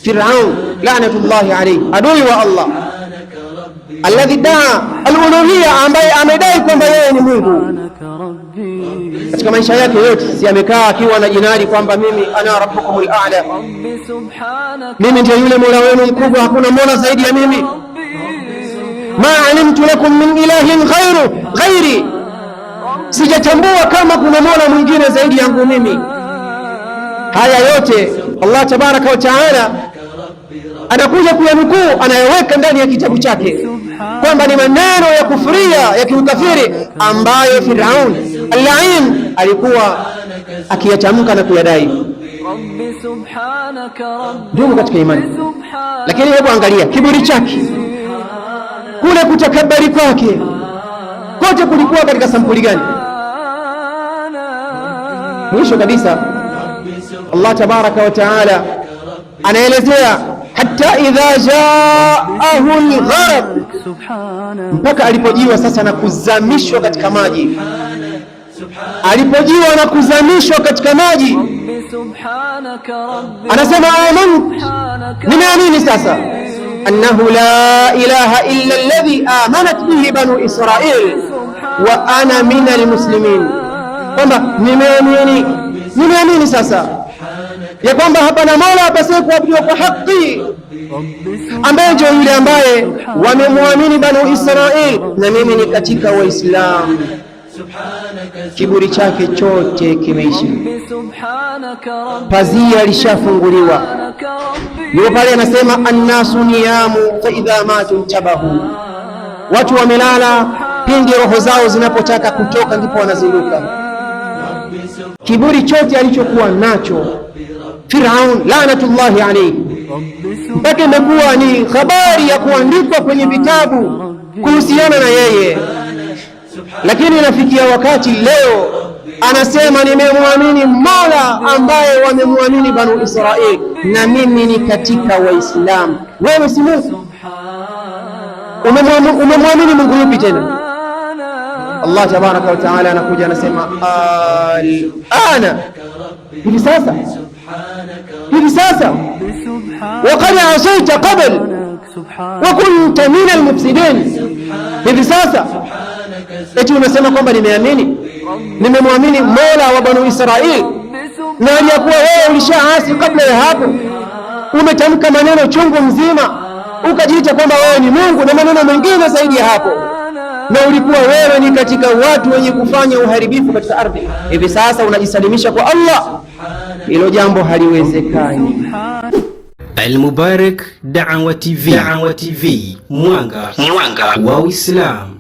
Firaun la'natullahi alayhi, adui wa Allah, alladhi daa al-uluhiyya, ambaye amedai kwamba yeye ni Mungu. Katika maisha yake yote si amekaa akiwa anajinadi kwamba mimi ana rabbukumul a'la, mimi ndiye yule Mola wenu mkubwa, hakuna mola zaidi ya mimi. Ma alimtu lakum min ilahin ghairi, sijatambua kama kuna mola mwingine zaidi yangu mimi. Haya yote Allah tabaraka wa taala anakuja kuyanukuu, anayeweka ndani ya kitabu chake kwamba ni maneno ya kufuria ya kiukafiri ambayo Firaun al-la'in alikuwa akiyatamka na kuyadai. Ndugu katika imani, lakini hebu angalia kiburi chake, kule kutakabari kwake kote kulikuwa katika sampuli gani? Mwisho kabisa Allah tabaraka wa taala anaelezea hatta idha jaahu al-gharq, mpaka alipojiwa sasa na kuzamishwa katika maji. Alipojiwa na kuzamishwa katika maji, anasema amantu, nimeamini sasa, annahu la ilaha illa alladhi amanat bihi banu Israil wa ana min almuslimin, kwamba nimeamini sasa ya kwamba hapana mola apasaye kuabudiwa kwa haki ambaye ndio yule ambaye wamemwamini banu Israil, na mimi ni katika Waislamu. Kiburi chake chote kimeisha, pazia lishafunguliwa. Yuko pale anasema annasu niyamu fa idha matu tabahu, watu wamelala, pindi roho zao zinapotaka kutoka ndipo wanazinduka. Kiburi chote alichokuwa nacho Firaun la'natullahi alayhi, mpaka imekuwa ni habari ya kuandikwa kwenye vitabu kuhusiana na yeye. Lakini inafikia wakati leo anasema nimemwamini mola ambaye wamemwamini banu Israil, na mimi ni katika Waislamu. Wewe si Mungu? Umemwamini Mungu yupi tena? Allah tabaraka wa taala anakuja anasema al-ana, hivi sasa waqad asaita qabl wa kunta min al-mufsidin. Hivi sasa eti unasema kwamba nimemwamini mola wa banu Israil, na aliyakuwa wewe ulishaasi kabla ya hapo. Umetamka maneno chungu mzima, ukajiita kwamba wewe ni Mungu na maneno mengine zaidi ya hapo, na ulikuwa wewe ni katika watu wenye kufanya uharibifu katika ardhi. Hivi sasa unajisalimisha kwa Allah, hilo jambo haliwezekani. Al-Mubarak Da'wa TV, mwanga wa Uislamu.